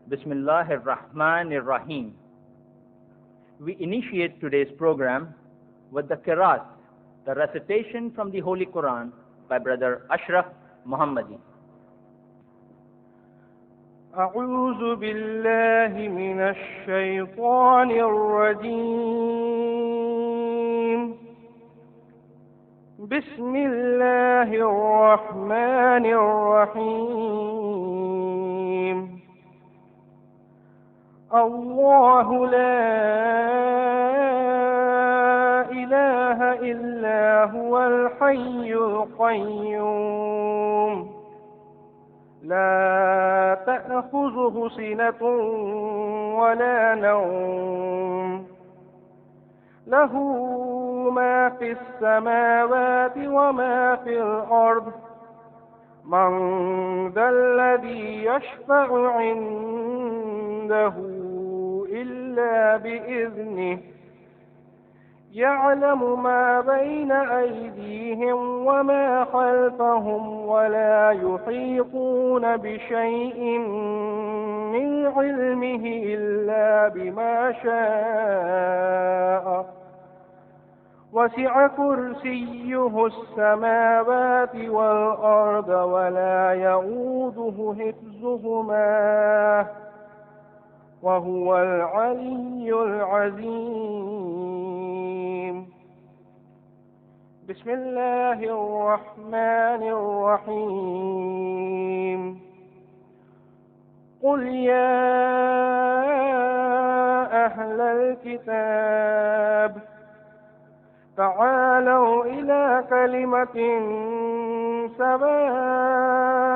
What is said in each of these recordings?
Bismillahir Rahmanir Rahim. We initiate today's program with the Qiraat, the recitation from the Holy Quran by Brother Ashraf Muhammadi. أعوذ بالله من الشيطان الرجيم بسم الله الرحمن الرحيم الله لا إله إلا هو الحي القيوم لا تأخذه سنة ولا نوم له ما في السماوات وما في الأرض من ذا الذي يشفع عنده إلا بإذنه يعلم ما بين أيديهم وما خلفهم ولا يحيطون بشيء من علمه إلا بما شاء وسع كرسيه السماوات والأرض ولا يؤوده حفظهما وهو العلي العظيم بسم الله الرحمن الرحيم قل يا أهل الكتاب تعالوا إلى كلمة سواء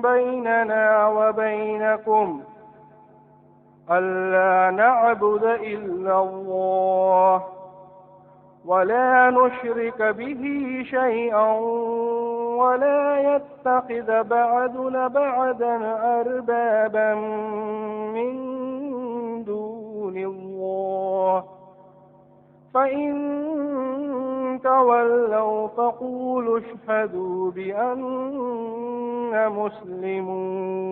بيننا وبينكم ألا نعبد إلا الله ولا نشرك به شيئا ولا يتخذ بعضنا بعضا أربابا من دون الله فإن تولوا فقولوا اشهدوا بأننا مسلمون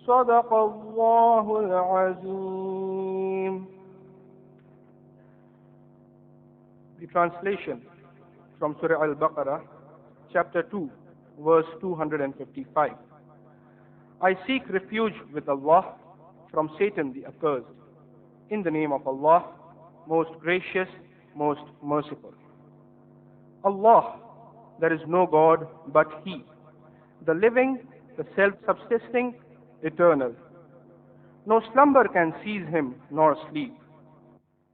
صدق الله العظيم. The translation from Surah Al-Baqarah, chapter 2, verse 255. I seek refuge with Allah from Satan the accursed. In the name of Allah, most gracious, most merciful. Allah, there is no God but He, the living, the self-subsisting, eternal. No slumber can seize Him, nor sleep.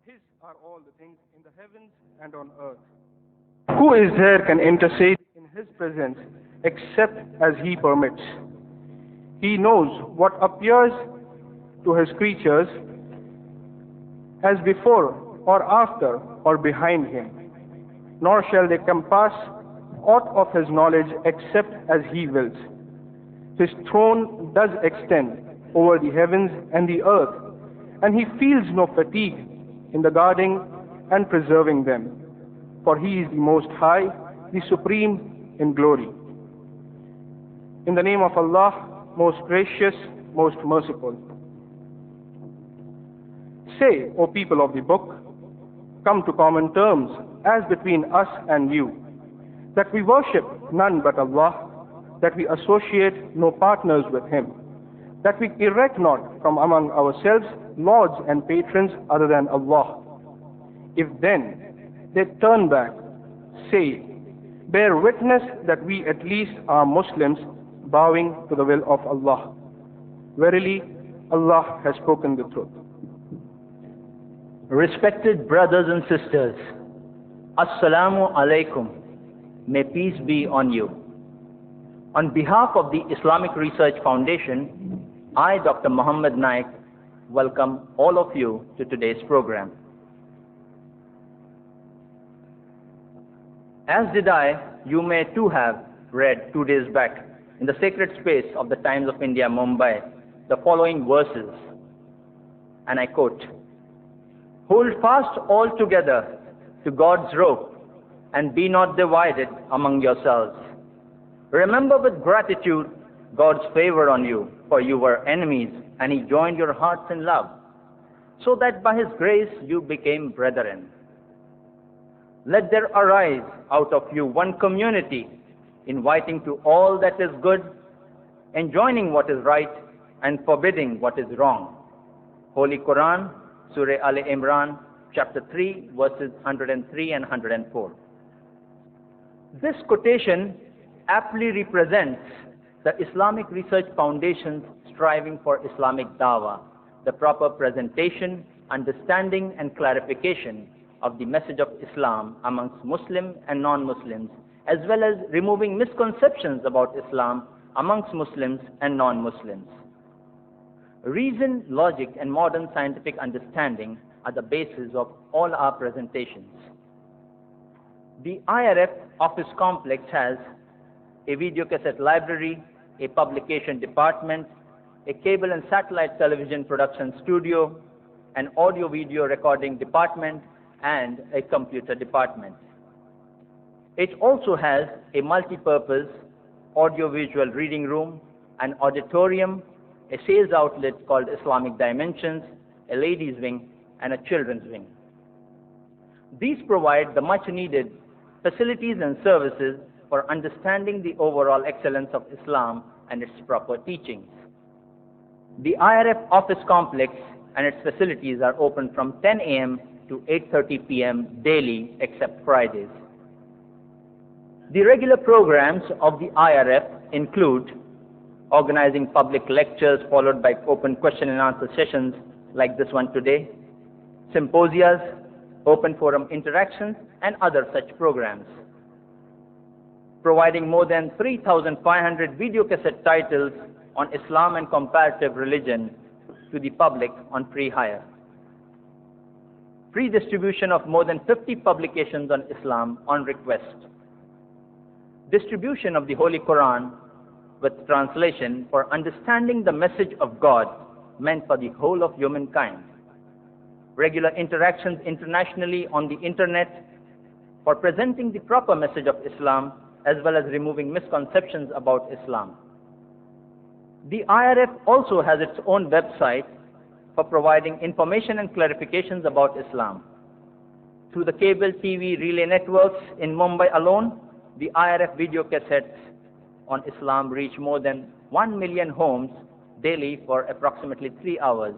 His are all the things in the heavens and on earth. Who is there can intercede in His presence except as He permits? He knows what appears to His creatures as before or after or behind Him, nor shall they compass aught of His knowledge except as He wills. His throne does extend over the heavens and the earth, and He feels no fatigue in the guarding and preserving them, for He is the Most High, the Supreme in glory. In the name of Allah, most gracious, most merciful. Say, O people of the book, come to common terms as between us and you, that we worship none but Allah, that we associate no partners with Him, that we erect not from among ourselves lords and patrons other than Allah. If then they turn back, say, bear witness that we at least are Muslims bowing to the will of Allah. Verily, Allah has spoken the truth. Respected brothers and sisters, Assalamu alaikum. May peace be on you. On behalf of the Islamic Research Foundation, I, Dr. Muhammad Naik, welcome all of you to today's program. As did I, you may too have read 2 days back in the sacred space of the Times of India, Mumbai, the following verses, and I quote, "Hold fast all together to God's rope and be not divided among yourselves. Remember with gratitude God's favor on you, for you were enemies, and he joined your hearts in love, so that by his grace you became brethren. Let there arise out of you one community, inviting to all that is good, enjoining what is right, and forbidding what is wrong. Holy Quran, Surah Al-Imran, chapter 3, verses 103 and 104. This quotation aptly represents the Islamic Research Foundation's striving for Islamic dawah, the proper presentation, understanding, and clarification of the message of Islam amongst Muslim and non-Muslims, as well as removing misconceptions about Islam amongst Muslims and non-Muslims. Reason, logic, and modern scientific understanding are the basis of all our presentations. The IRF office complex has a video cassette library, a publication department, a cable and satellite television production studio, an audio-video recording department, and a computer department. It also has a multi-purpose audio-visual reading room, an auditorium, a sales outlet called Islamic Dimensions, a ladies' wing, and a children's wing. These provide the much-needed facilities and services for understanding the overall excellence of Islam and its proper teachings. The IRF office complex and its facilities are open from 10 a.m. to 8:30 p.m. daily except Fridays. The regular programs of the IRF include organizing public lectures followed by open question and answer sessions like this one today, symposias, open forum interactions, and other such programs. Providing more than 3,500 video cassette titles on Islam and comparative religion to the public on free hire. Free distribution of more than 50 publications on Islam on request. Distribution of the Holy Quran with translation for understanding the message of God meant for the whole of humankind. Regular interactions internationally on the internet for presenting the proper message of Islam as well as removing misconceptions about Islam. The IRF also has its own website for providing information and clarifications about Islam. Through the cable TV relay networks in Mumbai alone, the IRF video cassettes on Islam reach more than 1 million homes daily for approximately 3 hours.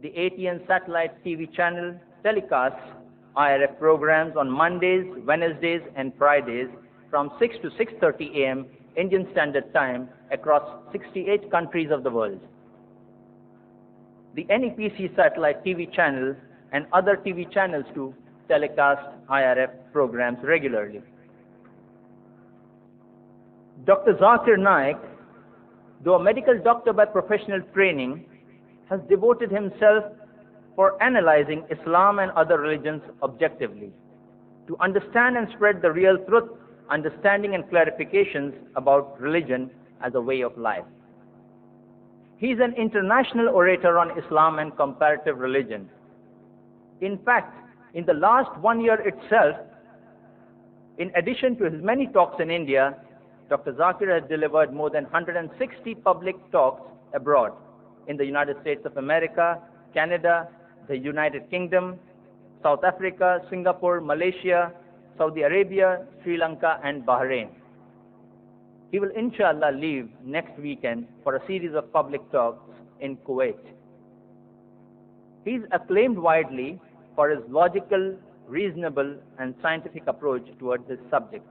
The ATN satellite TV channel telecasts IRF programs on Mondays, Wednesdays, and Fridays from 6 to 6:30 a.m. Indian Standard Time across 68 countries of the world. The NEPC satellite TV channel and other TV channels too telecast IRF programs regularly. Dr. Zakir Naik, though a medical doctor by professional training, has devoted himself for analyzing Islam and other religions objectively, to understand and spread the real truth, understanding and clarifications about religion as a way of life. He is an international orator on Islam and comparative religion. In fact, in the last 1 year itself, in addition to his many talks in India, Dr. Zakir has delivered more than 160 public talks abroad in the United States of America, Canada, the United Kingdom, South Africa, Singapore, Malaysia, Saudi Arabia, Sri Lanka, and Bahrain. He will inshallah leave next weekend for a series of public talks in Kuwait. He is acclaimed widely for his logical, reasonable, and scientific approach towards this subject.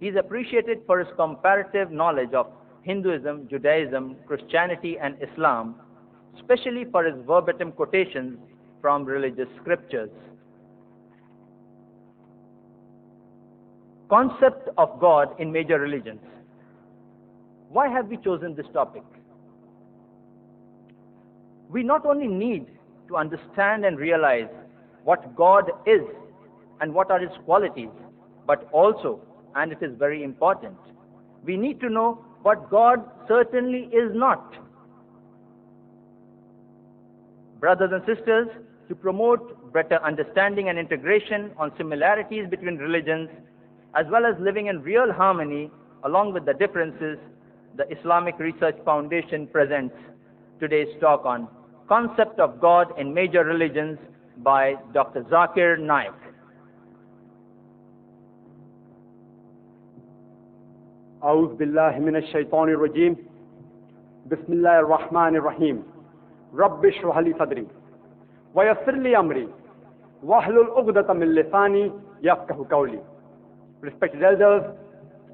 He is appreciated for his comparative knowledge of Hinduism, Judaism, Christianity, and Islam, especially for his verbatim quotations from religious scriptures. Concept of God in major religions. Why have we chosen this topic? We not only need to understand and realize what God is and what are his qualities, but also, and it is very important, we need to know what God certainly is not. Brothers and sisters, to promote better understanding and integration on similarities between religions, as well as living in real harmony along with the differences, the Islamic Research Foundation presents today's talk on Concept of God in Major Religions by Dr. Zakir Naik. أعوذ بالله من الشيطان الرجيم بسم الله الرحمن الرحيم رب اشرح لي صدري ويسر لي أمري واحلل عقدة من لساني يفقهوا قولي. Respected elders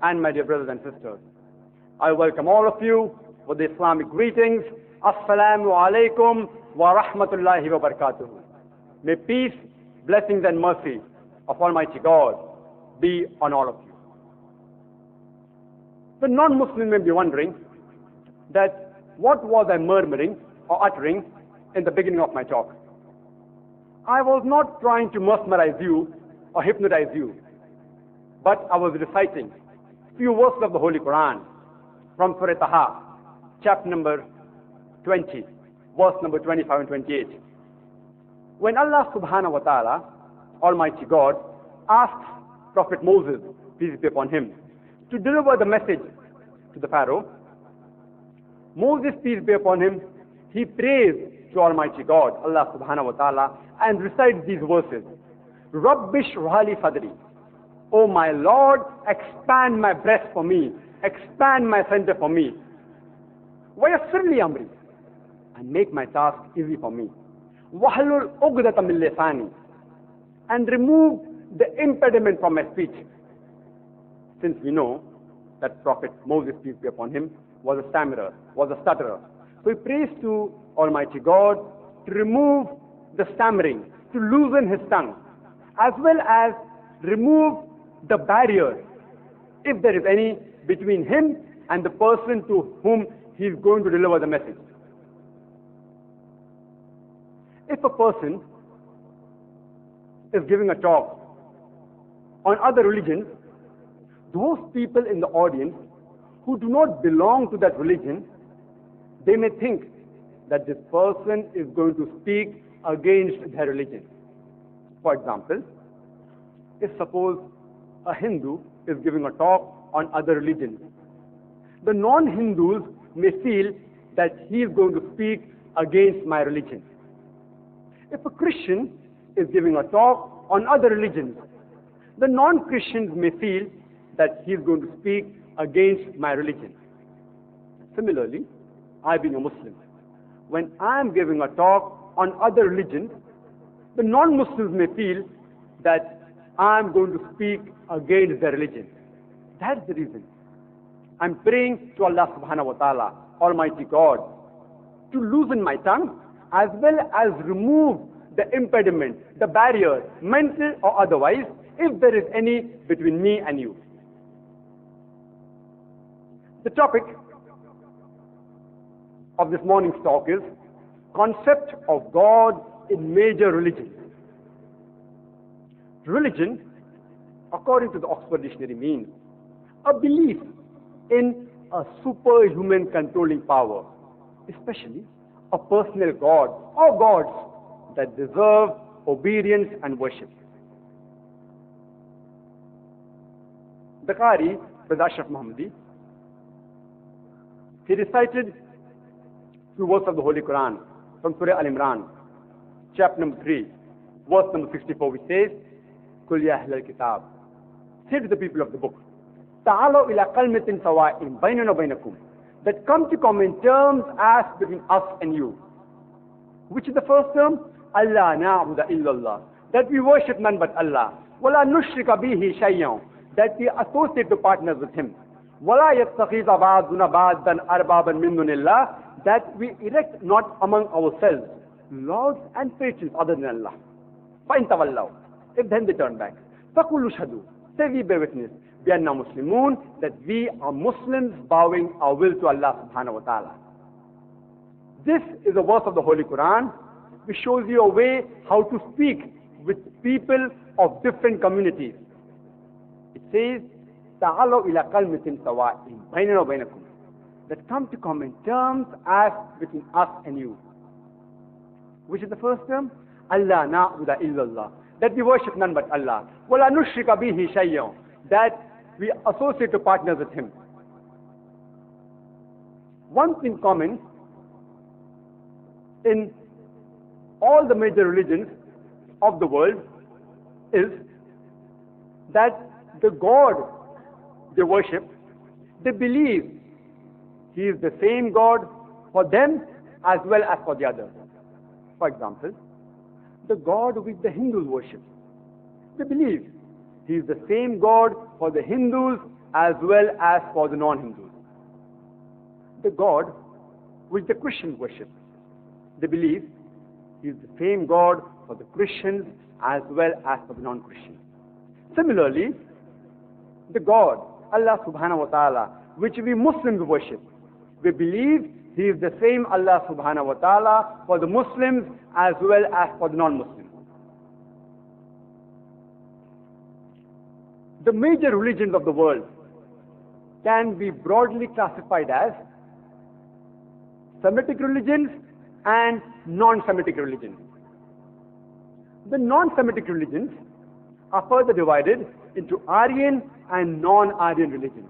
and my dear brothers and sisters, I welcome all of you with the Islamic greetings. Assalamu alaikum wa rahmatullahi wa barakatuh. May peace, blessings and mercy of Almighty God be on all of you. The non-Muslim may be wondering that what was I murmuring or uttering in the beginning of my talk. I was not trying to mesmerize you or hypnotize you, but I was reciting few verses of the Holy Quran from Surah Taha, chapter number 20, verse number 25 and 28. When Allah subhanahu wa ta'ala, Almighty God, asked Prophet Moses, peace be upon him, to deliver the message to the Pharaoh, Moses, peace be upon him, he prays to Almighty God, Allah subhanahu wa ta'ala, and recites these verses. Rabbish Ruhali Fadri. Oh my Lord, expand my breast for me, expand my center for me. Wayassirli amri, and make my task easy for me. Wahlul ugdata min lisani, and remove the impediment from my speech. Since we know that Prophet Moses, peace be upon him, was a stammerer, was a stutterer. So he prays to Almighty God to remove the stammering, to loosen his tongue, as well as remove the barrier, if there is any, between him and the person to whom he is going to deliver the message. If a person is giving a talk on other religions, those people in the audience who do not belong to that religion, they may think that this person is going to speak against their religion. For example, if suppose a Hindu is giving a talk on other religions, the non-Hindus may feel that he is going to speak against my religion. If a Christian is giving a talk on other religions, the non-Christians may feel that he is going to speak against my religion. Similarly, I being a Muslim, when I am giving a talk on other religions, the non-Muslims may feel that I am going to speak against their religion. That's the reason I'm praying to Allah subhanahu wa ta'ala, Almighty God, to loosen my tongue as well as remove the impediment, the barrier, mental or otherwise, if there is any between me and you. The topic of this morning's talk is Concept of God in Major Religions. Religion, according to the Oxford Dictionary, means a belief in a superhuman controlling power, especially a personal God or gods that deserve obedience and worship. The Qari, Brother Ashraf Muhammadi, he recited two verses of the Holy Quran from Surah Al-Imran, chapter number 3, verse number 64, which says, Kul ya ahlal kitab, say to the people of the book, Ta'alaw ila kalmatin sawa'in baynana wa baynakum, that come to common terms as between us and you. Which is the first term? Allah na'budu illallah, that we worship none but Allah. Wala nushrika bihi shay'an, that we associate the partners with him. Wala yattakhiza ba'duna ba'dan arbaban min dunillah, that we erect not among ourselves lords and patrons other than Allah. Fa'in tawallaw, if then they turn back, faqulu shahadu, say we bear witness, bi'anna muslimun, that we are Muslims bowing our will to Allah subhanahu wa ta'ala. This is a verse of the Holy Quran which shows you a way how to speak with people of different communities. It says, Ta'alaw ila kalmatin sawa'in baynana wa baynakum, that come to common terms as between us and you. Which is the first term? Allah na'budu illallah, that we worship none but Allah. Wala nushrika bihi shay'an, that we associate the partners with him. one thing common in all the major religions of the world is that the God they worship, they believe He is the same God for them as well as for the others. For example, the God which the Hindus worship, they believe He is the same God for the Hindus as well as for the non-Hindus. The God which the Christians worship, they believe He is the same God for the Christians as well as for the non-Christians. Similarly, the God, Allah subhanahu wa ta'ala, which we Muslims worship, we believe He is the same Allah subhanahu wa ta'ala for the Muslims as well as for the non-Muslims. The major religions of the world can be broadly classified as Semitic religions and non-Semitic religions. The non-Semitic religions are further divided into Aryan and non-Aryan religions.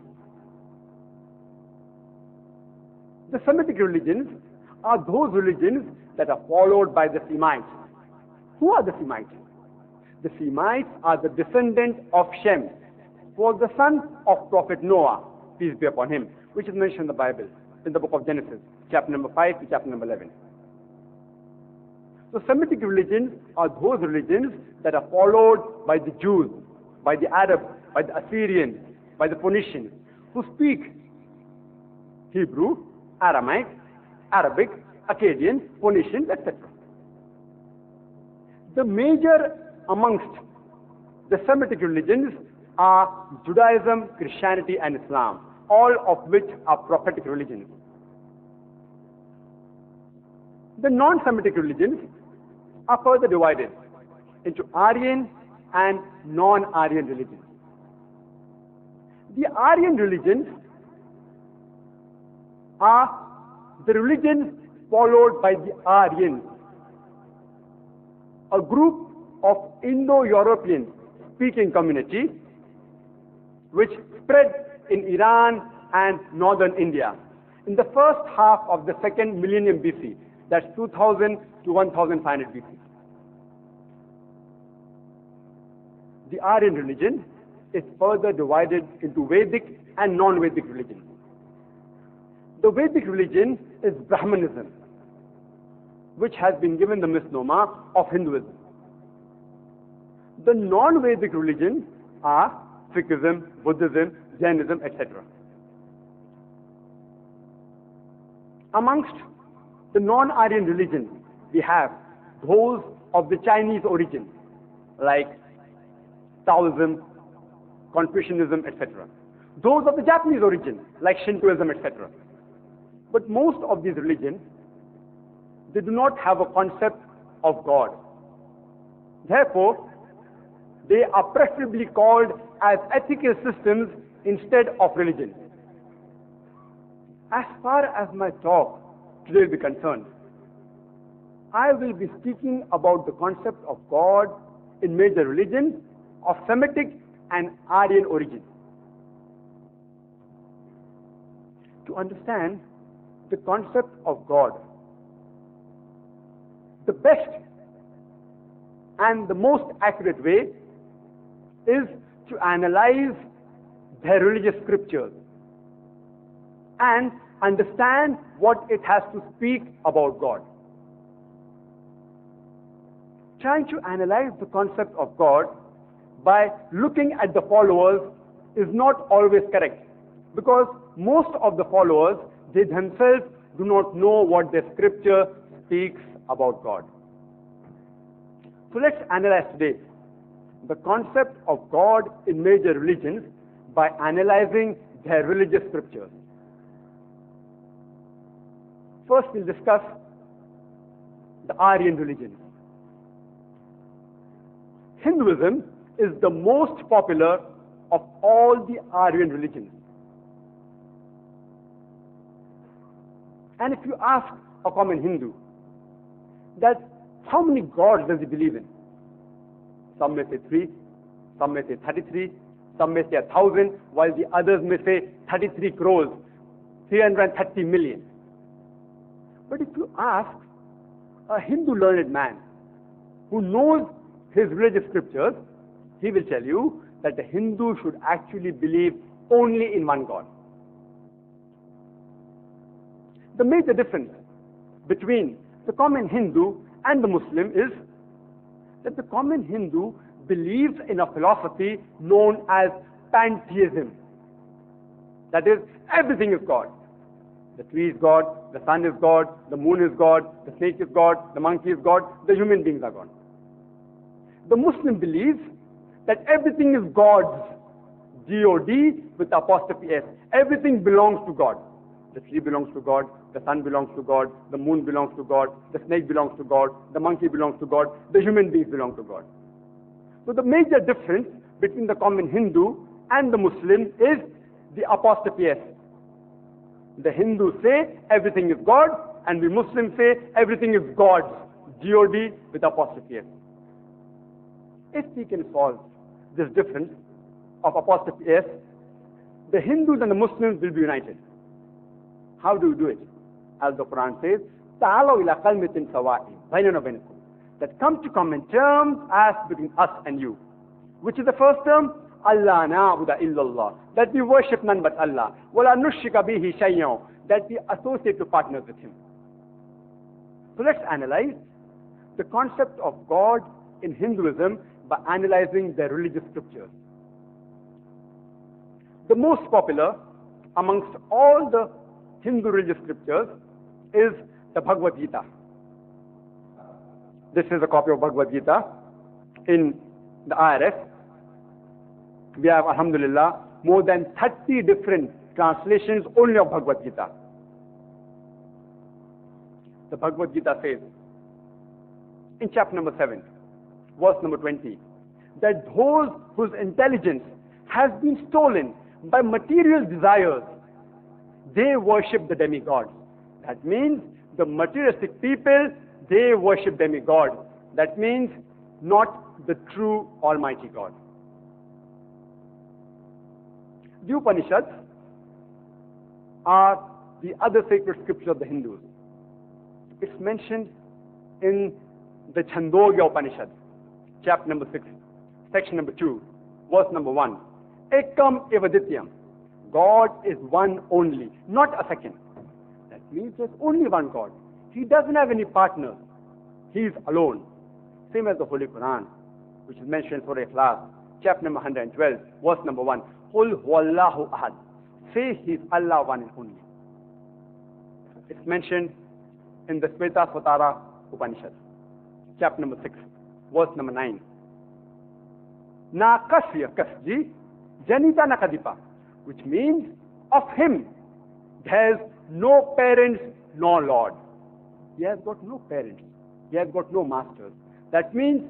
The Semitic religions are those religions that are followed by the Semites. Who are the Semites? The Semites are the descendants of Shem, who was the son of Prophet Noah, peace be upon him, which is mentioned in the Bible, in the book of Genesis, chapter number 5 to chapter number 11. So Semitic religions are those religions that are followed by the Jews, by the Arabs, by the Assyrians, by the Phoenicians, who speak Hebrew, Aramaic, Arabic, Akkadian, Phoenician, etc. The major amongst the Semitic religions are Judaism, Christianity, and Islam, all of which are prophetic religions. The non-Semitic religions are further divided into Aryan and non-Aryan religions. The Aryan religions are the religions followed by the Aryans, a group of Indo-European speaking community which spread in Iran and northern India in the first half of the second millennium BC, that's 2000 to 1500 BC. The Aryan religion is further divided into Vedic and non-Vedic religion. The Vedic religion is Brahmanism, which has been given the misnomer of Hinduism. The non-Vedic religions are Sikhism, Buddhism, Jainism, etc. Amongst the non-Aryan religions, we have those of the Chinese origin, like Taoism, Confucianism, etc. Those of the Japanese origin, like Shintoism, etc. But most of these religions, they do not have a concept of God. Therefore, they are preferably called as ethical systems instead of religion. As far as my talk today will be concerned, I will be speaking about the concept of God in major religions of Semitic and Aryan origin. To understand the concept of God, the best and the most accurate way is to analyze their religious scriptures and understand what it has to speak about God. Trying to analyze the concept of God by looking at the followers is not always correct, because most of the followers, they themselves do not know what their scripture speaks about God. So let's analyze today the concept of God in major religions by analyzing their religious scriptures. First, we'll discuss the Aryan religion. Hinduism is the most popular of all the Aryan religions. And if you ask a common Hindu that how many gods does he believe in? Some may say 3, some may say 33, some may say 1,000, while the others may say 33 crores, 330 million. But if you ask a Hindu learned man who knows his religious scriptures, he will tell you that a Hindu should actually believe only in one God. The major difference between the common Hindu and the Muslim is that the common Hindu believes in a philosophy known as pantheism. That is, everything is God. The tree is God, the sun is God, the moon is God, the snake is God, the monkey is God, the human beings are God. The Muslim believes that everything is God's, G-O-D with the apostrophe S. Everything belongs to God. The tree belongs to God, the sun belongs to God, the moon belongs to God, the snake belongs to God, the monkey belongs to God, the human beings belong to God. So the major difference between the common Hindu and the Muslim is the apostrophe S. The Hindus say everything is God, and we Muslims say everything is God's, G-O-D with apostrophe S. If we can solve this difference of apostrophe S, the Hindus and the Muslims will be united. How do we do it? As the Quran says, تَعَالَوْا إِلَىٰ قَلْمِةٍ سَوَاءٍ بَيْنَنَا وَبَيْنَكُمْ, that come to common terms as between us and you. Which is the first term? Allah na'budu illallah, that we worship none but Allah. وَلَا نُشْرِكَ بِهِ شَيْئًا, that we associate to partners with Him. So let's analyze the concept of God in Hinduism by analyzing their religious scriptures. The most popular amongst all the Hindu religious scriptures is the Bhagavad Gita. This is a copy of Bhagavad Gita in the IRS. We have, alhamdulillah, more than 30 different translations only of Bhagavad Gita. The Bhagavad Gita says, in chapter number 7, verse number 20, that those whose intelligence has been stolen by material desires, they worship the demigods. That means the materialistic people, they worship demigods. That means not the true Almighty God. The Upanishads are the other sacred scriptures of the Hindus. It's mentioned in the Chandogya Upanishad, chapter number 6, section number 2, verse number 1. Ekam evadityam. God is one only, not a second. That means there's only one God. He doesn't have any partners. He is alone. Same as the Holy Quran, which is mentioned in Surah Ikhlas, chapter number 112, verse number 1. Qul huwallahu ahad. Say He is Allah one and only. It's mentioned in the Shvetasvatara Upanishad, chapter number 6, verse number 9. Na kasya kasji janita nakadipa, which means of Him there's no parents nor Lord. He has got no parents. He has got no masters. That means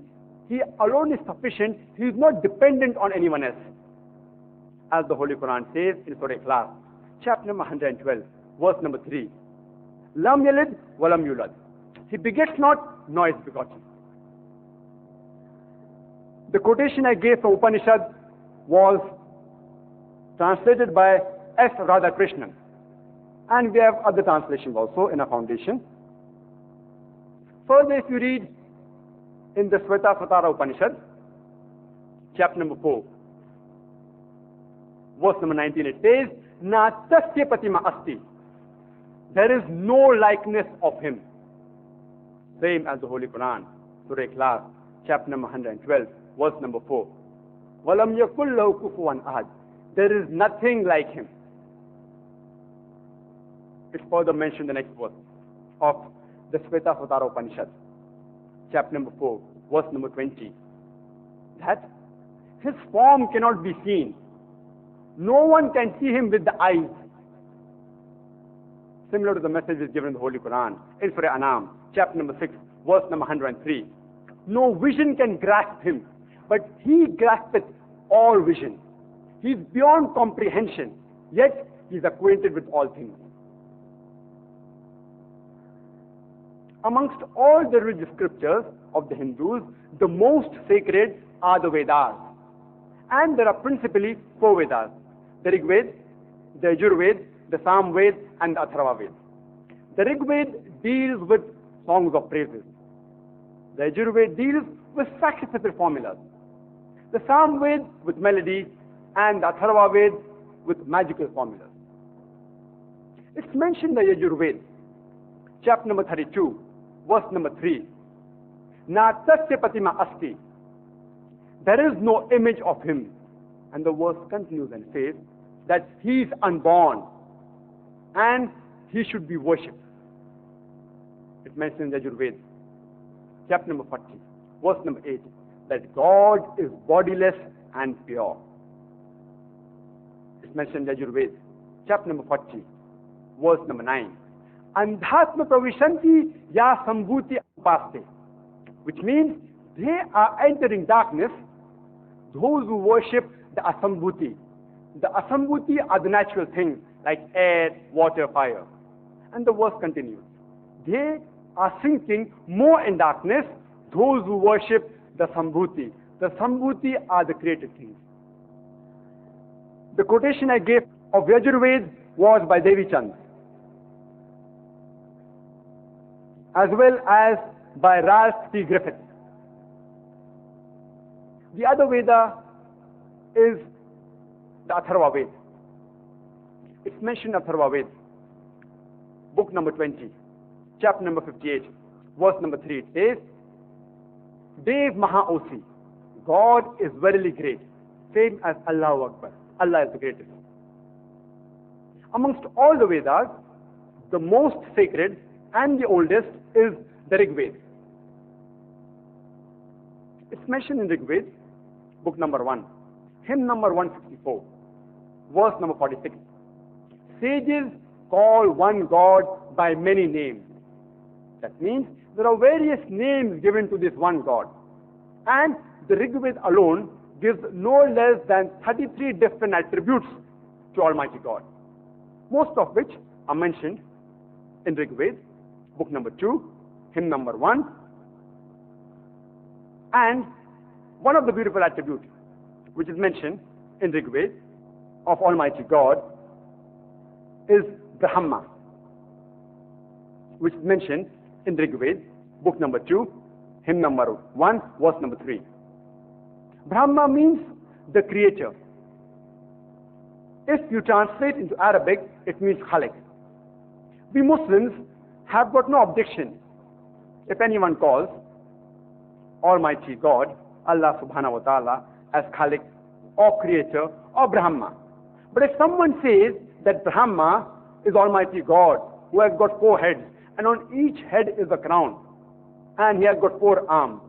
He alone is sufficient. He is not dependent on anyone else. As the Holy Quran says in Surah Ikhlas, chapter number 112, verse number 3. Lam yalid wa lam yulad. He begets not, nor is begotten. The quotation I gave from Upanishad was translated by S. Radhakrishnan. And we have other translations also in our foundation. Further, if you read in the Shvetasvatara Upanishad, chapter number 4, verse number 19, it says, Na tasya patima asti. There is no likeness of Him. Same as the Holy Quran, Surah Ikhlas, chapter number 112, verse number 4. Walam yakul lahu kufuwan ahad. There is nothing like Him. It's further mentioned in the next verse of the Shvetasvatara Upanishad, chapter number 4, verse number 20. That His form cannot be seen. No one can see Him with the eyes. Similar to the message is given in the Holy Quran, in Surah Anam, chapter number 6, verse number 103. No vision can grasp Him, but He graspeth all vision. He is beyond comprehension, yet He is acquainted with all things. Amongst all the religious scriptures of the Hindus, the most sacred are the Vedas. And there are principally 4 Vedas: the Rig Veda, the Yajur Veda, the Sam Veda, and the Atharva Veda. The Rig Veda deals with songs of praises. The Yajurved deals with sacrificial formulas. The Samved with melody, and the Atharvaved with magical formulas. It's mentioned in the Yajurved, chapter number 32, verse number 3. Na tasya patima asti. There is no image of him. And the verse continues and says that he is unborn and he should be worshipped. It mentions in the Yajurved, chapter number 40, verse number 8, that God is bodiless and pure. It's mentioned in the Yajurved, chapter number 40, verse number 9. Andhatma pravishanti ya sambhuti upaste, which means they are entering darkness, those who worship the asambhuti. The asambhuti are the natural things like air, water, fire. And the verse continues. They are sinking more in darkness, those who worship the sambhuti. The sambhuti are the created things. The quotation I gave of Yajurved was by Devi Chand, as well as by Ralph T. Griffith. The other Veda is the Atharva Veda. It's mentioned in Atharva Veda, book number 20, chapter number 58, verse number 3. It says, Dev Maha Osi, God is verily great, same as Allahu Akbar. Allah is the greatest. Amongst all the Vedas, the most sacred and the oldest is the Rig Veda. It's mentioned in Rig Veda, book number 1, hymn number 154, verse number 46. Sages call one God by many names. That means there are various names given to this one God. And the Rig Veda alone gives no less than 33 different attributes to Almighty God, most of which are mentioned in Rig Veda, book number 2, hymn number 1. And one of the beautiful attributes which is mentioned in Rig Veda of Almighty God is Brahma, which is mentioned in Rig Veda, book number 2, hymn number 1, verse number 3. Brahma means the creator. If you translate into Arabic, it means Khalik. We Muslims have got no objection if anyone calls Almighty God, Allah subhanahu wa ta'ala, as Khalik or creator or Brahma. But if someone says that Brahma is Almighty God who has got 4 heads and on each head is a crown and he has got 4 arms,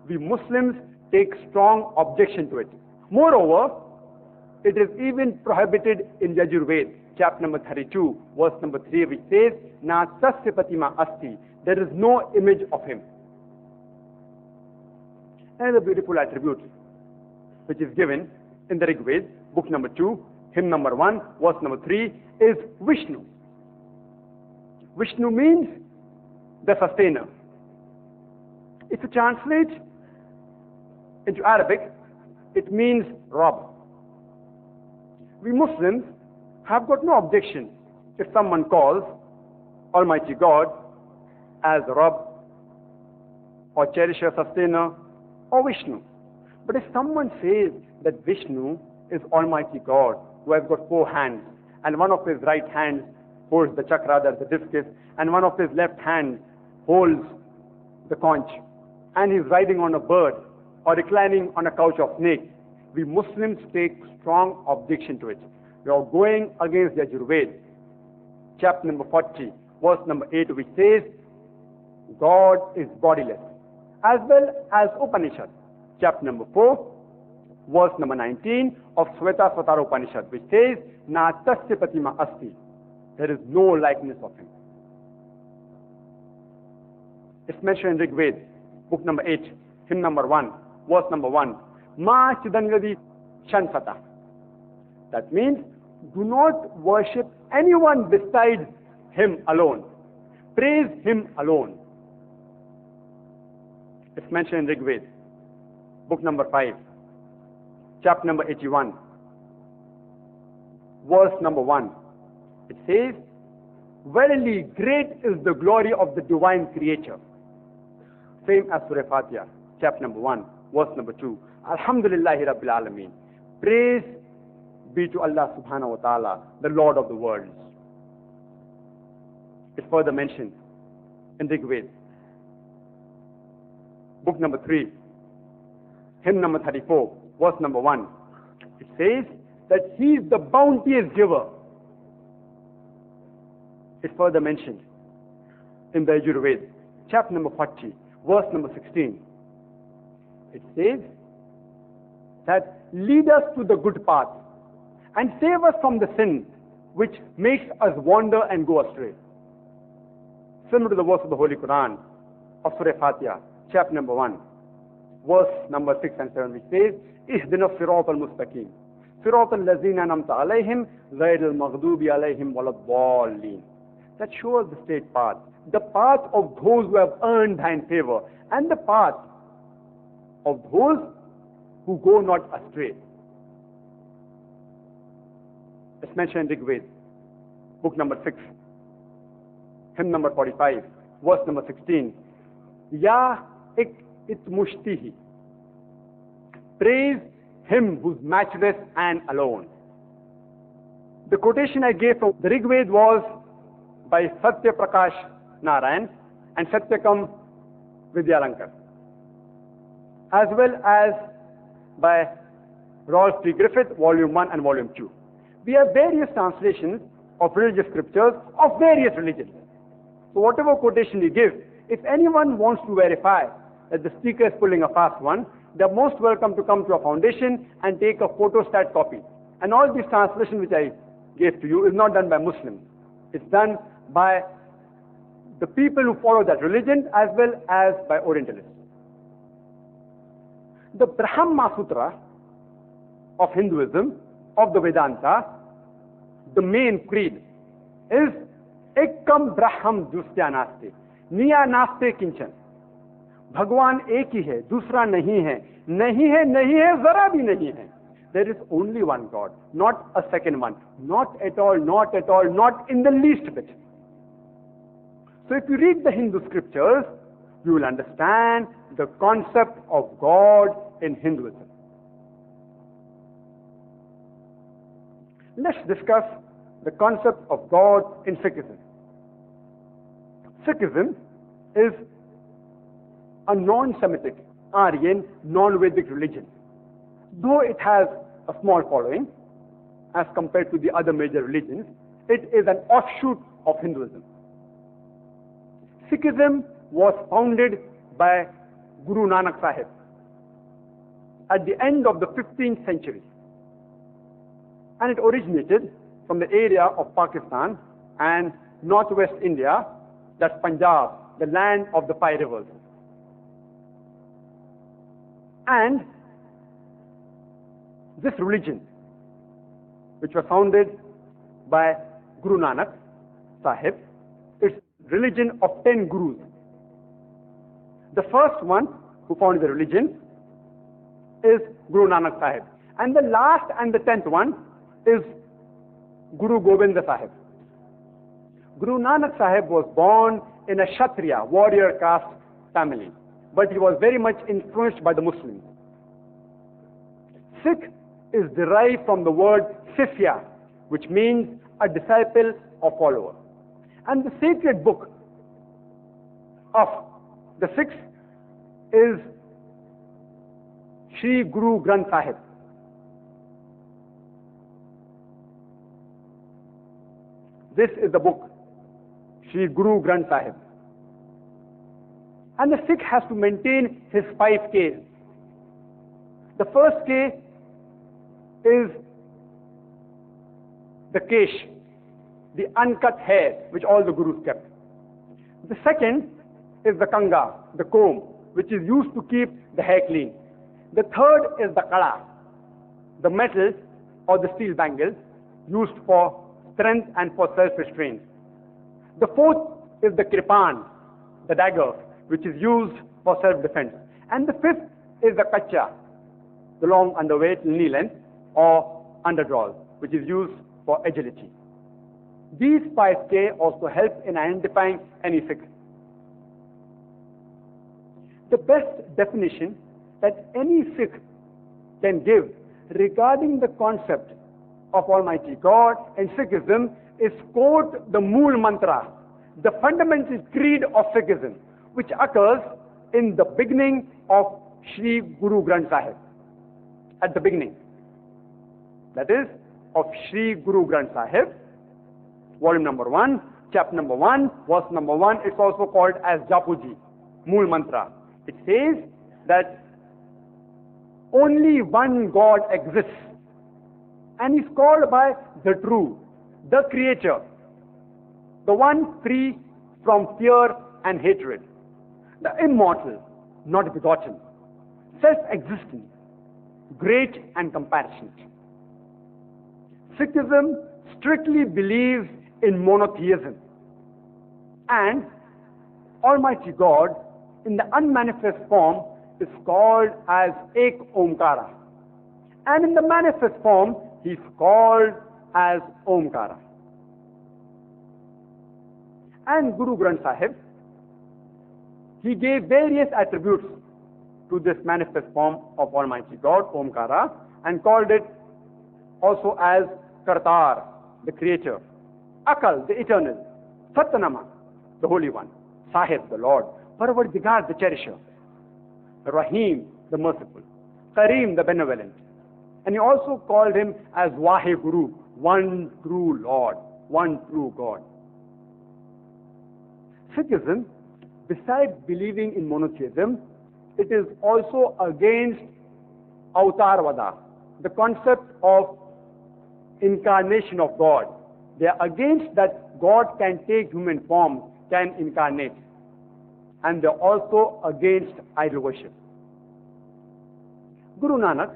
we Muslims take strong objection to it. Moreover, it is even prohibited in Yajurved, chapter number 32, verse number 3, which says, Na tasya patima asti, there is no image of him. Another beautiful attribute which is given in the Rig Veda, book number 2, hymn number 1, verse number 3, is Vishnu. Vishnu means the sustainer. If you translate into Arabic, it means Rabb. We Muslims have got no objection if someone calls Almighty God as Rabb or cherisher, sustainer, or Vishnu. But if someone says that Vishnu is Almighty God who has got 4 hands and one of his right hand holds the chakra, that's the discus, and one of his left hand holds the conch, and he's riding on a bird or reclining on a couch of snake, we Muslims take strong objection to it. We are going against the Yajurved, chapter number 40, verse number 8, which says, God is bodiless, as well as Upanishad, chapter number 4, verse number 19 of Sweta Swatara Upanishad, which says, Na tasya patima asti, there is no likeness of him. It's mentioned in Rig Veda, book number 8, hymn number 1, verse number 1, Ma chidangadi shansata. That means, do not worship anyone besides him alone. Praise him alone. It's mentioned in Rig Veda, book number 5, chapter number 81, verse number 1. It says, Verily, great is the glory of the divine creator. Same as Surah Fatiha, chapter number 1, verse number 2. Alhamdulillahi Rabbil Alameen. Praise be to Allah subhanahu wa ta'ala, the Lord of the worlds. It's further mentioned in Rig Veda, book number 3, hymn number 34, verse number 1. It says that He is the bounteous giver. It's further mentioned in the Yajurveda, chapter number 40, verse number 16. It says that lead us to the good path and save us from the sin which makes us wander and go astray. Similar to the verse of the Holy Quran of Surah Fatiha, chapter number 1, verse number 6 and 7, which says, Ihdina sirat al-mustaqim, sirat al-lazina namta alayhim, ghayr al-maghdubi alayhim walad-dallin. That shows the straight path, the path of those who have earned thine favor, and the path of those who go not astray. It's mentioned in Rig Veda, book number 6, hymn number 45, verse number 16. Ya ik it mushtihi. Praise Him who's matchless and alone. The quotation I gave from the Rig Veda was by Satya Prakash Narayan and Satyakam Vidyalankar, as well as by Rolf T. Griffith, volume 1 and volume 2. We have various translations of religious scriptures of various religions. So whatever quotation we give, if anyone wants to verify that the speaker is pulling a fast one, they are most welcome to come to our foundation and take a photostat copy. And all these translations which I gave to you is not done by Muslims. It's done by the people who follow that religion as well as by Orientalists. The Brahma Sutra of Hinduism, of the Vedanta, the main creed is Ekam Braham Dusya Naste, Niya Naste Kinchan. Bhagwan ek hi hai, dusra nahi hai, zara bhi nahi hai. There is only one God, not a second one. Not at all, not at all, not in the least bit. So if you read the Hindu scriptures, you will understand the concept of God in Hinduism. Let's discuss the concept of God in Sikhism. Sikhism is a non-Semitic, Aryan, non-Vedic religion. Though it has a small following as compared to the other major religions, it is an offshoot of Hinduism. Sikhism was founded by Guru Nanak Sahib at the end of the 15th century. And it originated from the area of Pakistan and northwest India, that's Punjab, the land of the 5 rivers. And this religion, which was founded by Guru Nanak Sahib, is religion of 10 gurus. The first one who founded the religion is Guru Nanak Sahib. And the last and the 10th one is Guru Gobind Sahib. Guru Nanak Sahib was born in a Kshatriya, warrior caste family, but he was very much influenced by the Muslims. Sikh is derived from the word Sifya, which means a disciple or follower. And the sacred book of the Sikhs is Sri Guru Granth Sahib. This is the book, Sri Guru Granth Sahib. And the Sikh has to maintain his 5 Ks. The first K is the kesh, the uncut hair which all the gurus kept. The second is the kanga, the comb, which is used to keep the hair clean. The third is the kala, the metal or the steel bangle used for strength and for self-restraint. The fourth is the kripan, the dagger, which is used for self-defense. And the fifth is the kacha, the long underwear till knee length, or underdrawers, which is used for agility. These 5K also help in identifying any Sikh. The best definition that any Sikh can give regarding the concept of Almighty God and Sikhism is quote the Mool Mantra, the fundamental creed of Sikhism, which occurs in the beginning of Sri Guru Granth Sahib. At the beginning, that is, of Sri Guru Granth Sahib, volume number 1, chapter number 1, verse number 1, it's also called as Japuji, Mool Mantra. It says that only one God exists, and is called by the true, the creator, the one free from fear and hatred, the immortal, not begotten, self-existent, great and compassionate. Sikhism strictly believes in monotheism, and Almighty God in the unmanifest form is called as Ek Omkara, and in the manifest form he is called as Omkara. And Guru Granth Sahib, he gave various attributes to this manifest form of Almighty God, Omkara, and called it also as Kartar, the creator, Akal, the eternal, Satyanama, the holy one, Sahib, the Lord, Parvardigar, the cherisher, Rahim, the merciful, Kareem, the benevolent. And he also called him as Waheguru, one true Lord, one true God. Sikhism, besides believing in monotheism, it is also against Avtarvada, the concept of incarnation of God. They are against that God can take human form, can incarnate. And they are also against idol worship. Guru Nanak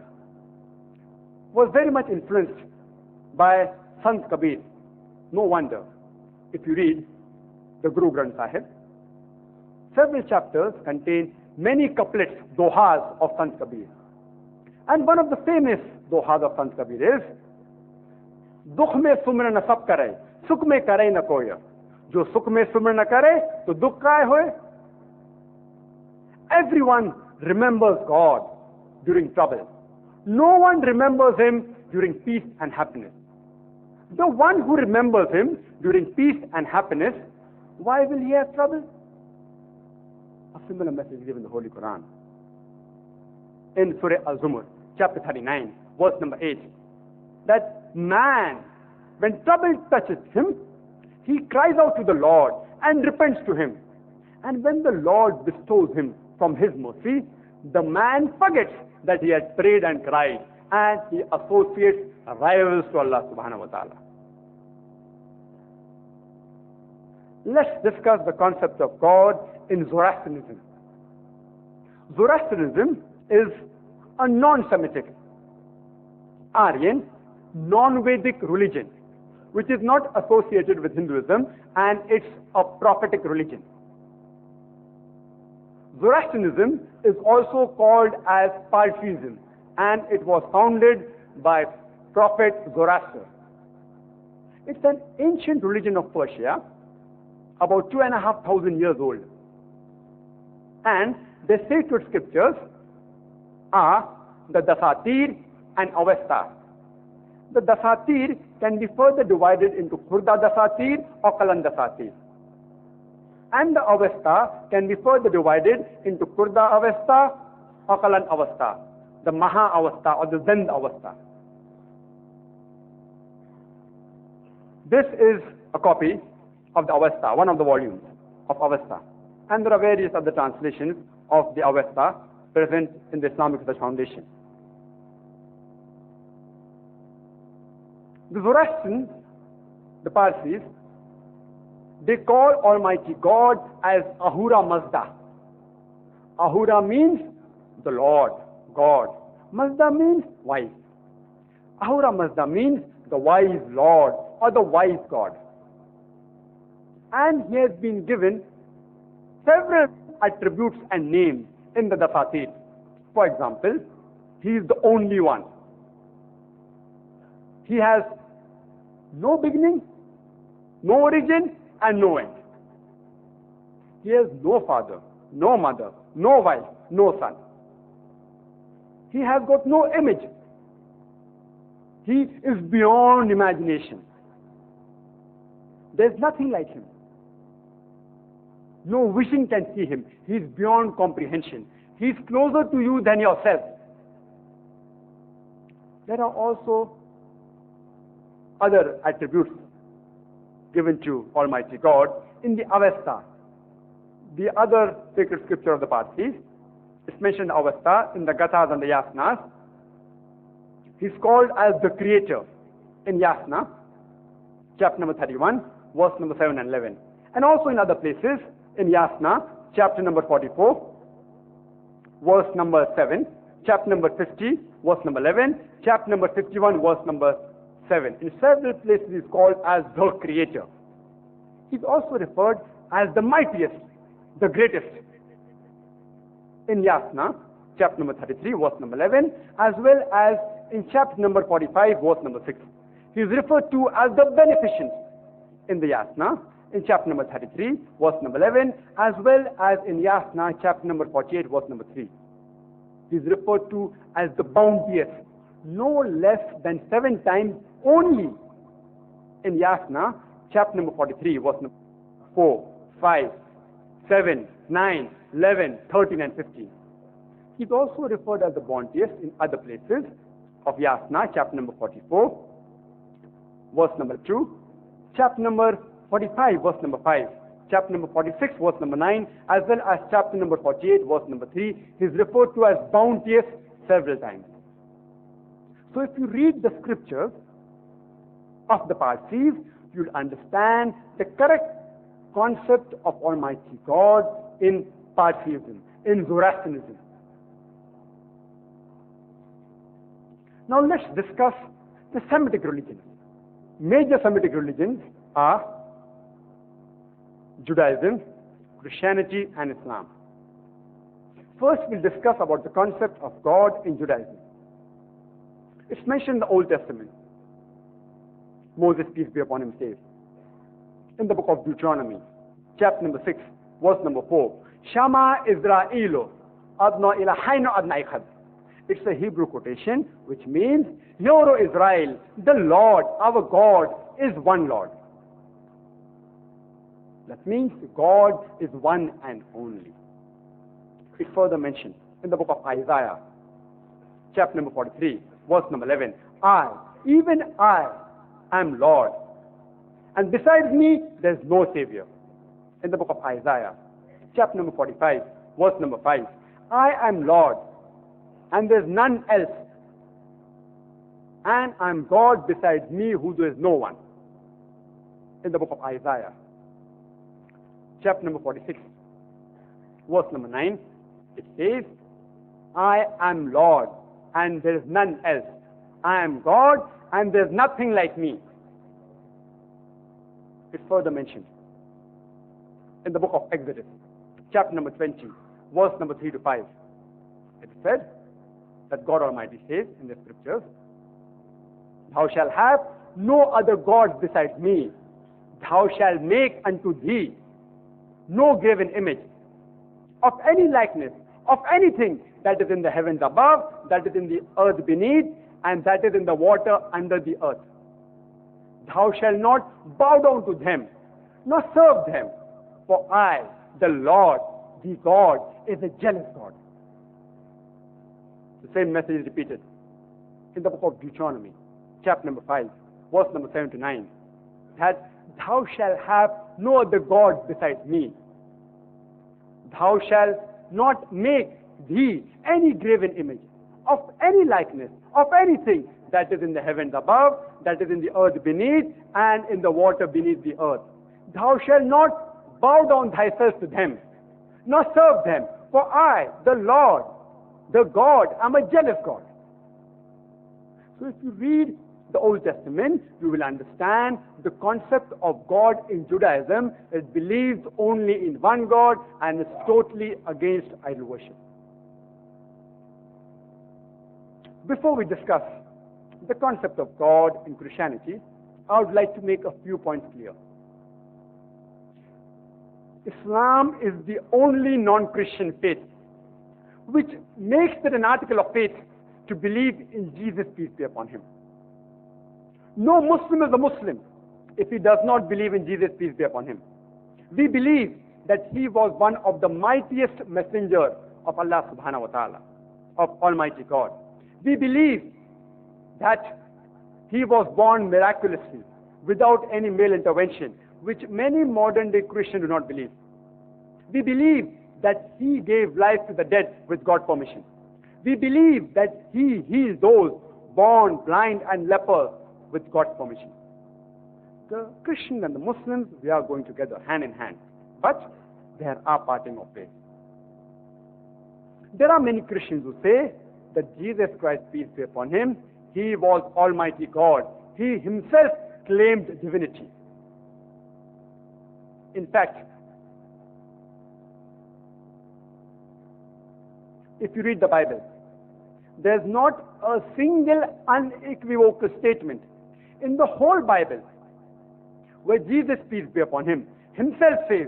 was very much influenced by Sant Kabir. No wonder, if you read the Guru Granth Sahib, several chapters contain many couplets, dohas of Sant Kabir. And one of the famous dohas of Sant Kabir is, Dukh mein sumran na sab kare, sukh mein kare na koya. Jo sukh mein sumran na kare, to dukh kaye hoye. Everyone remembers God during trouble. No one remembers him during peace and happiness. The one who remembers him during peace and happiness, why will he have trouble? A similar message given in the Holy Quran. In Surah Al-Zumar, chapter 39, verse number 8, that man, when trouble touches him, he cries out to the Lord and repents to him. And when the Lord bestows him from his mercy, the man forgets that he had prayed and cried, and he associates rivals to Allah subhanahu wa ta'ala. Let's discuss the concept of God in Zoroastrianism. Zoroastrianism is a non-Semitic, Aryan, non-Vedic religion, which is not associated with Hinduism, and it's a prophetic religion. Zoroastrianism is also called as Parsiism, and it was founded by Prophet Zoroaster. It's an ancient religion of Persia, about 2,500 years old. And the sacred scriptures are the Dasatir and Avesta. The Dasatir can be further divided into Khurda Dasatir or Kalan Dasatir. And the Avesta can be further divided into Kurda Avesta or Kalan Avesta, the Maha Avesta or the Zend Avesta. This is a copy of the Avesta, one of the volumes of Avesta. And there are various other translations of the Avesta present in the Islamic Research Foundation. The Zoroastrians, the Parsis, they call Almighty God as Ahura Mazda. Ahura means the Lord, God. Mazda means wise. Ahura Mazda means the wise Lord or the wise God. And he has been given several attributes and names in the Dasatir. For example, he is the only one. He has no beginning no origin and no end. He has no father, no mother, no wife, no son. He has got no image. He is beyond imagination. There's nothing like him. No vision can see him. He is beyond comprehension. He is closer to you than yourself. There are also other attributes given to Almighty God in the Avesta, the other sacred scripture of the Parsis. It's mentioned Avesta in the Gathas and the Yasnas. He's called as the Creator in Yasna, chapter number 31, verse number 7 and 11. And also in other places in Yasna, chapter number 44, verse number 7, chapter number 50, verse number 11, chapter number 51, verse number 7. In several places he's called as the Creator. He's also referred as the mightiest, the greatest. In Yasna, chapter number 33, verse number 11, as well as in chapter number 45, verse number 6. He is referred to as the beneficent in the Yasna, in chapter number 33, verse number 11, as well as in Yasna, chapter number 48, verse number 3. He is referred to as the bounteous, no less than 7 times only in Yasna, chapter number 43, verse number 4, 5, 7, 9, 11, 13, and 15. He is also referred as the bounteous in other places of Yasna, chapter number 44, verse number 2, chapter number 45, verse number 5, chapter number 46, verse number 9, as well as chapter number 48, verse number 3. He is referred to as bounteous several times. So if you read the scriptures of the Parsis, you'll understand the correct concept of Almighty God in Parsism, in Zoroastrianism. Now let's discuss the Semitic religions. Major Semitic religions are Judaism, Christianity, and Islam. First, we'll discuss about the concept of God in Judaism. It's mentioned in the Old Testament. Moses, peace be upon him, says, in the book of Deuteronomy, chapter number 6, verse number 4, Shama Israelo, Adna Ilahainu Adna Echad. It's a Hebrew quotation, which means, Hear, O Israel, the Lord, our God, is one Lord. That means God is one and only. It's further mentioned in the book of Isaiah, chapter number 43, verse number 11. I, even I, am Lord, and besides me, there's no Savior. In the book of Isaiah, chapter number 45, verse number 5. I am Lord, and there's none else. And I'm God besides me, who there is no one. In the book of Isaiah, chapter number 46, verse number 9, it says, I am Lord, and there is none else. I am God, and there is nothing like me. It's further mentioned in the book of Exodus, chapter number 20, verse number 3 to 5. It said that God Almighty says in the scriptures, Thou shalt have no other gods besides me. Thou shalt make unto thee no graven image of any likeness, of anything that is in the heavens above, that is in the earth beneath, and that is in the water under the earth. Thou shalt not bow down to them, nor serve them, for I, the Lord, the God, is a jealous God. The same message is repeated in the book of Deuteronomy, chapter number 5, verse number 7 to 9, that thou shalt have no other gods besides me. Thou shalt not make thee any graven image of any likeness, of anything that is in the heavens above, that is in the earth beneath, and in the water beneath the earth. Thou shalt not bow down thyself to them, nor serve them, for I, the Lord, the God, am a jealous God. So if you read the Old Testament, you will understand the concept of God in Judaism. It believes only in one God and is totally against idol worship. Before we discuss the concept of God in Christianity, I would like to make a few points clear. Islam is the only non-Christian faith which makes it an article of faith to believe in Jesus, peace be upon him. No Muslim is a Muslim if he does not believe in Jesus, peace be upon him. We believe that he was one of the mightiest messengers of Allah subhanahu wa ta'ala, of Almighty God. We believe that he was born miraculously, without any male intervention, which many modern day Christians do not believe. We believe that he gave life to the dead with God's permission. We believe that he healed those born blind and leper with God's permission. The Christians and the Muslims, we are going together hand in hand, but there are parting of ways. There are many Christians who say that Jesus Christ, peace be upon him, he was Almighty God. He himself claimed divinity. In fact, if you read the Bible, there's not a single unequivocal statement in the whole Bible where Jesus, peace be upon him, himself says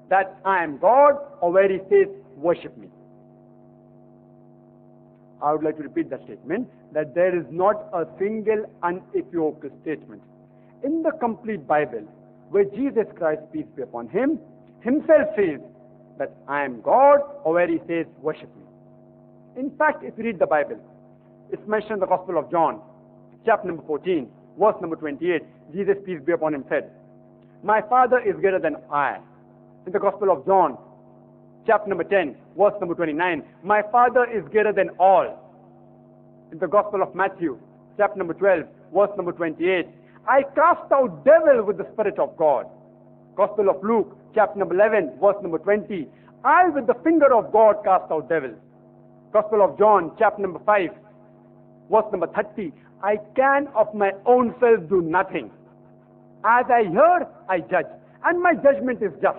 that I am God, or where he says, worship me. I would like to repeat that statement, that there is not a single unequivocal statement in the complete Bible where Jesus Christ, peace be upon him, himself says that I am God, or where he says, worship me. In fact, if you read the Bible, it's mentioned in the Gospel of John, chapter number 14, verse number 28, Jesus, peace be upon him, said, my Father is greater than I. In the Gospel of John, chapter number 10, verse number 29, my Father is greater than all. In the Gospel of Matthew, chapter number 12, verse number 28, I cast out devil with the Spirit of God. Gospel of Luke, chapter number 11, verse number 20, I with the finger of God cast out devils. Gospel of John, chapter number 5, verse number 30, I can of my own self do nothing. As I hear, I judge, and my judgment is just,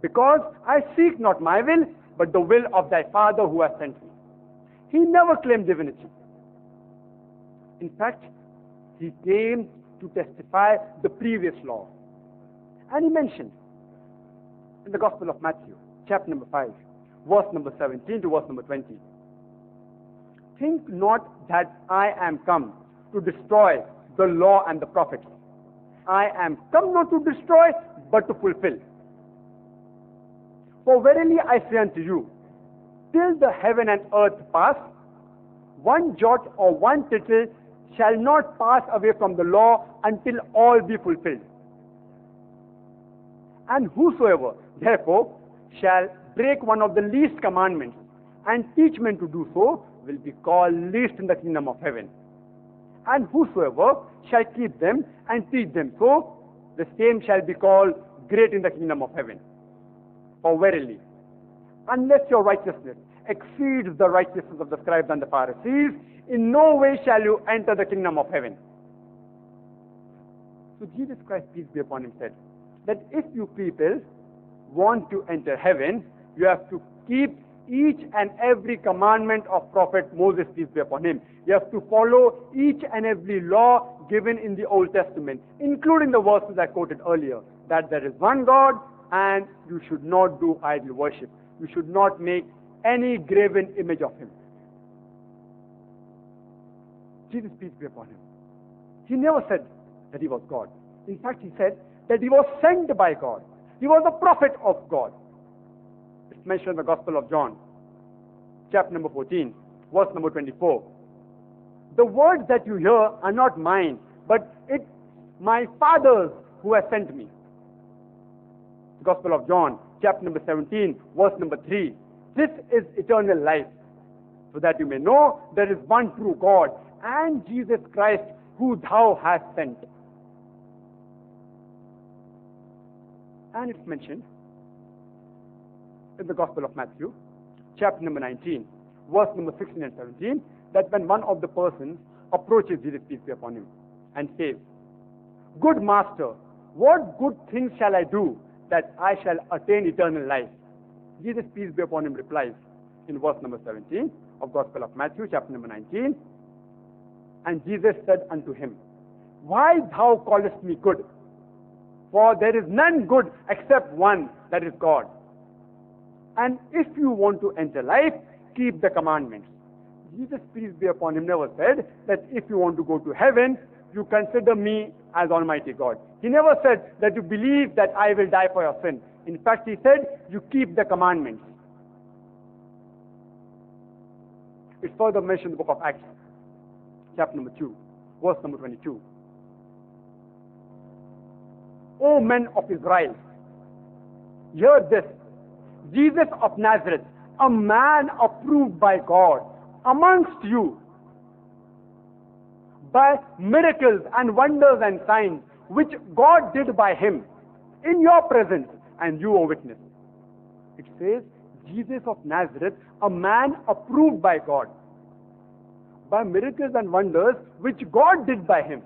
because I seek not my will, but the will of thy Father who has sent me. He never claimed divinity. In fact, he came to testify the previous law. And he mentioned in the Gospel of Matthew, chapter number 5, verse number 17 to verse number 20, think not that I am come to destroy the law and the prophets. I am come not to destroy, but to fulfill. For verily I say unto you, till the heaven and earth pass, one jot or one tittle shall not pass away from the law until all be fulfilled. And whosoever, therefore, shall break one of the least commandments and teach men to do so, will be called least in the kingdom of heaven. And whosoever shall keep them and teach them so, the same shall be called great in the kingdom of heaven. For verily, unless your righteousness exceeds the righteousness of the scribes and the Pharisees, in no way shall you enter the kingdom of heaven. So Jesus Christ, peace be upon him, said that if you people want to enter heaven, you have to keep each and every commandment of Prophet Moses, peace be upon him. You have to follow each and every law given in the Old Testament, including the verses I quoted earlier, that there is one God and you should not do idol worship. You should not make any graven image of him. Jesus, peace be upon him, he never said that he was God. In fact, he said that he was sent by God. He was a prophet of God. It's mentioned in the Gospel of John, chapter number 14, verse number 24. The words that you hear are not mine, but it's my Father's who has sent me. The Gospel of John, chapter number 17, verse number 3. This is eternal life, so that you may know there is one true God and Jesus Christ who thou hast sent. And it's mentioned in the Gospel of Matthew, chapter number 19, verse number 16 and 17, that when one of the persons approaches Jesus, peace be upon him, and says, good master, what good things shall I do that I shall attain eternal life? Jesus, peace be upon him, replies in verse number 17 of Gospel of Matthew, chapter number 19, and Jesus said unto him, why thou callest me good? For there is none good except one, that is God. And if you want to enter life, keep the commandments. Jesus, peace be upon him, never said that if you want to go to heaven, you consider me as Almighty God. He never said that you believe that I will die for your sin. In fact, he said, you keep the commandments. It's further mentioned in the book of Acts, chapter number 2, verse number 22. O men of Israel, hear this. Jesus of Nazareth, a man approved by God amongst you by miracles and wonders and signs which God did by him in your presence, and you are witness. It says, Jesus of Nazareth, a man approved by God by miracles and wonders which God did by him.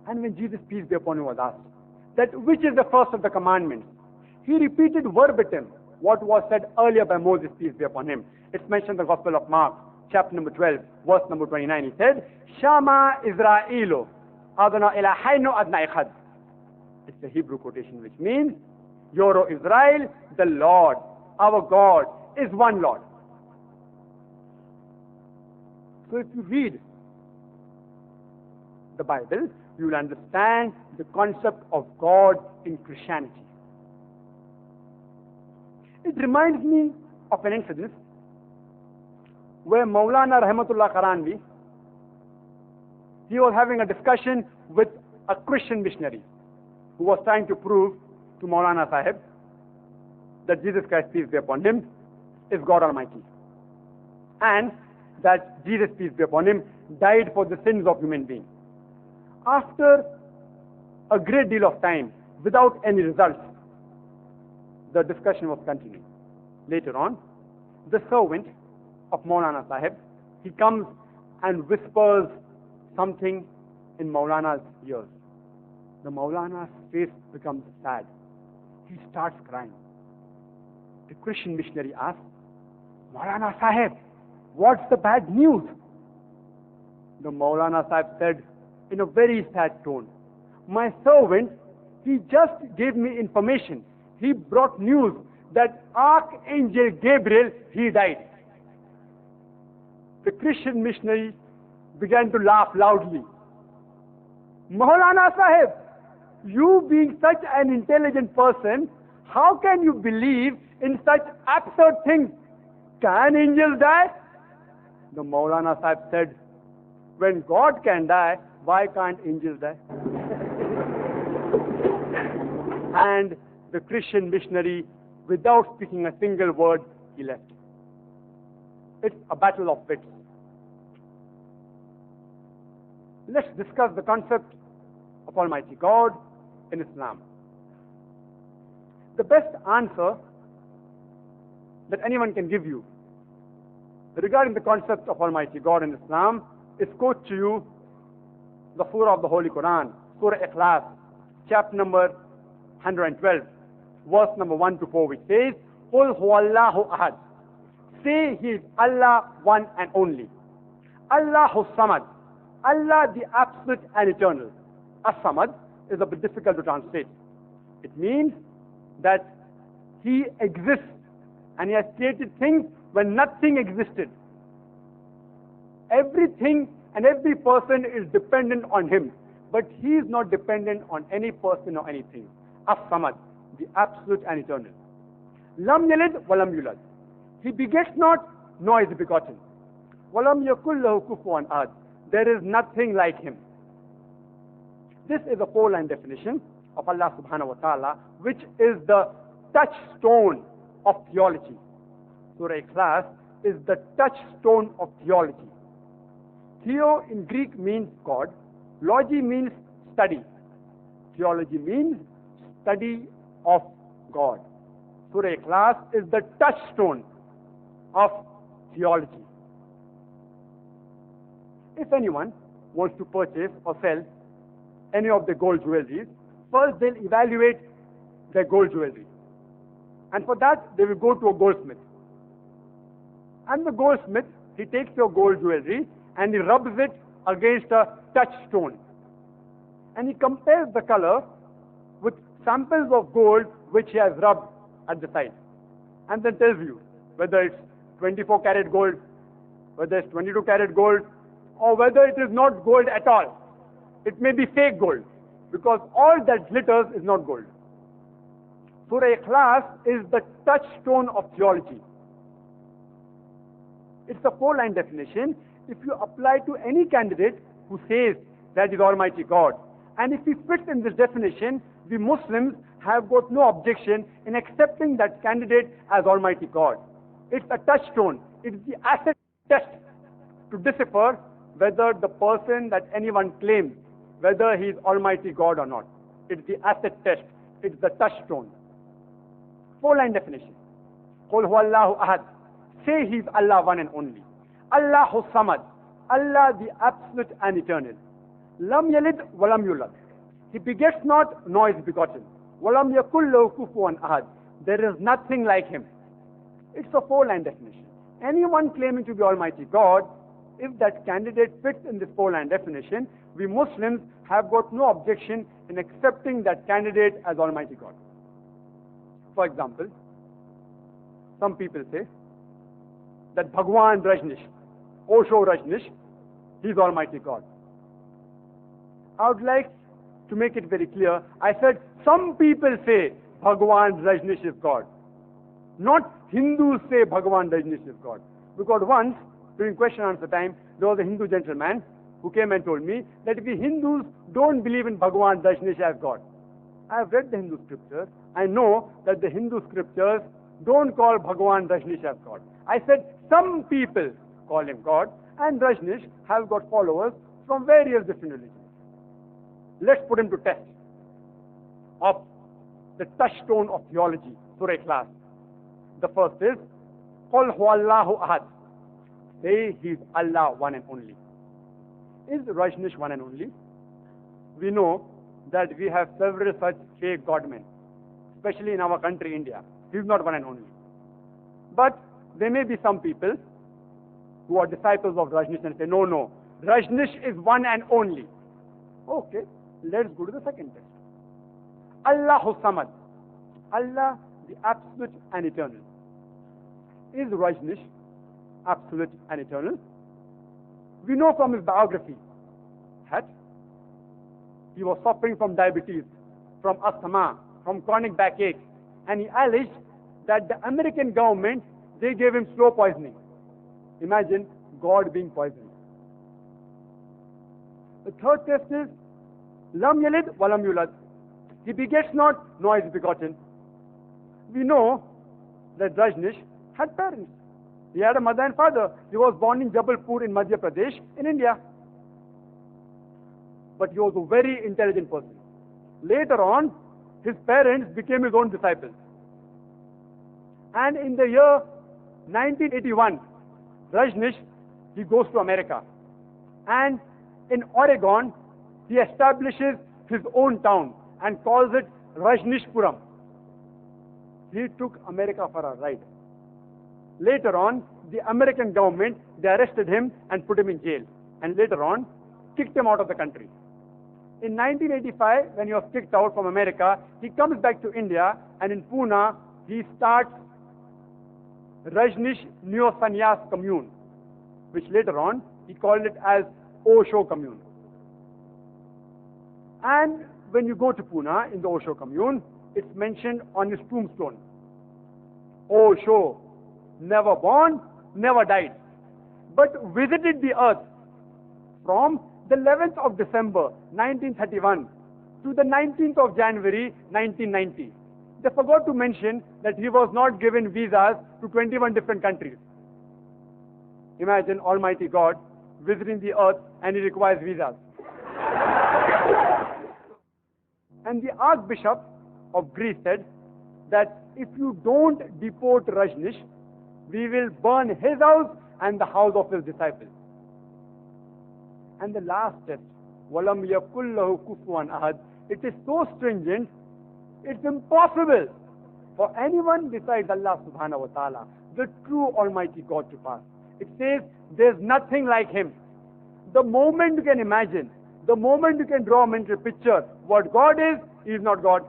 And when Jesus, peace be upon him, was asked that which is the first of the commandments, he repeated verbatim what was said earlier by Moses, peace be upon him. It's mentioned in the Gospel of Mark, chapter number 12, verse number 29. He said, Shama Israelu Adonai Eloheinu Adonai Echad. It's a Hebrew quotation which means, Hear, O Israel, the Lord, our God, is one Lord. So if you read the Bible, you will understand the concept of God in Christianity. It reminds me of an incident where Maulana Rahmatullah Karanvi, he was having a discussion with a Christian missionary who was trying to prove to Maulana Sahib that Jesus Christ, peace be upon him, is God Almighty, and that Jesus, peace be upon him, died for the sins of human beings. After a great deal of time, without any results, the discussion was continuing. Later on, the servant of Maulana Sahib, he comes and whispers something in Maulana's ears. The Maulana's face becomes sad. He starts crying. The Christian missionary asks, Maulana Sahib, what's the bad news? The Maulana Sahib said in a very sad tone, my servant, he just gave me information. He brought news that Archangel Gabriel, he died. The Christian missionary began to laugh loudly. Maulana Sahib, you being such an intelligent person, how can you believe in such absurd things? Can angels die? The Maulana Sahib said, when God can die, why can't angels die? And the Christian missionary, without speaking a single word, he left. It's a battle of wits. Let's discuss the concept of Almighty God in Islam. The best answer that anyone can give you regarding the concept of Almighty God in Islam is quote to you the surah of the Holy Quran, Surah Ikhlas, chapter number 112, verse number 1 to 4, which says, Qul huwallahu ahad. Say he is Allah, one and only. Allahu samad. Allah the absolute and eternal. As-samad is a bit difficult to translate. It means that he exists and he has created things when nothing existed. Everything and every person is dependent on him, but he is not dependent on any person or anything. As-samad, the absolute and eternal. Lam yalid wa lam yulad. He begets not, nor is begotten. Wa lam yakul lahu kufuwan ahad. There is nothing like him. This is a four-line definition of Allah subhanahu wa ta'ala, which is the touchstone of theology. Surah Ikhlas is the touchstone of theology. Theo in Greek means God. Logy means study. Theology means study of God. Surah Ikhlas is the touchstone of theology. If anyone wants to purchase or sell any of the gold jewelries, first they'll evaluate their gold jewelry. And for that, they will go to a goldsmith. And the goldsmith, he takes your gold jewelry and he rubs it against a touchstone. and he compares the color with samples of gold which he has rubbed at the side, and then tells you whether it's 24 karat gold, whether it's 22 karat gold, or whether it is not gold at all. It may be fake gold, because all that glitters is not gold. Surah Ikhlas is the touchstone of theology. It's a 4-line definition. If you apply to any candidate who says that is Almighty God, and if he fits in this definition, we Muslims have got no objection in accepting that candidate as Almighty God. It's a touchstone. It's the acid test to decipher whether the person that anyone claims, whether he is Almighty God or not. It's the acid test. It's the touchstone. 4-line definition. Qul huwallahu ahad. Say he is Allah, one and only. Allahu samad. Allah the absolute and eternal. Lam yalid wa lam yulad. He begets not, nor is begotten. Walam yakul lahu kufuwan ahad. There is nothing like him. It's a 4-line definition. Anyone claiming to be Almighty God, if that candidate fits in this 4-line definition, we Muslims have got no objection in accepting that candidate as Almighty God. For example, some people say that Bhagwan Rajnish, Osho Rajnish, he is Almighty God. I would like to make it very clear. I said some people say Bhagwan Rajnish is God. Not Hindus say Bhagwan Rajnish is God. Because once, during question and answer time, there was a Hindu gentleman who came and told me that we Hindus don't believe in Bhagwan Rajnish as God. I have read the Hindu scriptures. I know that the Hindu scriptures don't call Bhagwan Rajnish as God. I said some people call him God, and Rajnish has got followers from various different religions. Let's put him to test of the touchstone of theology, Surah Ikhlas. The first is, Qul huwallahu ahad. Say he is Allah, one and only. Is Rajnish one and only? We know that we have several such fake godmen, especially in our country, India. He is not one and only. But there may be some people who are disciples of Rajnish and say, no, Rajnish is one and only. Okay, let's go to the second test. Allahu Samad. Allah, the absolute and eternal. Is Rajnish absolute and eternal? We know from his biography that he was suffering from diabetes, from asthma, from chronic backache, and he alleged that the American government, they gave him slow poisoning. Imagine God being poisoned. The third test is Lam yalid wa lam yulad. He begets not, nor is begotten. We know that Rajnish had parents. He had a mother and father. He was born in Jabalpur in Madhya Pradesh in India. But he was a very intelligent person. Later on, his parents became his own disciples. And in the year 1981, Rajnish, he goes to America. And in Oregon, he establishes his own town and calls it Rajnishpuram. He took America for a ride. Later on, the American government, they arrested him and put him in jail. And later on, kicked him out of the country. In 1985, when he was kicked out from America, he comes back to India, and in Pune, he starts Rajnish Neo Sannyas Commune, which later on, he called it as Osho Commune. And when you go to Pune, in the Osho Commune, it's mentioned on his tombstone. Osho, never born, never died, but visited the earth from the 11th of December 1931 to the 19th of January 1990. They forgot to mention that he was not given visas to 21 different countries. Imagine Almighty God visiting the earth and he requires visas. And the Archbishop of Greece said that if you don't deport Rajnish, we will burn his house and the house of his disciples. And the last test, وَلَمْ يَكُلْ لَهُ كُفُوًا أَحَدٌ. It is so stringent, it's impossible for anyone besides Allah subhanahu wa ta'ala, the true Almighty God, to pass. It says there's nothing like him. The moment you can imagine The moment you can draw a mental picture, what God is, He is not God.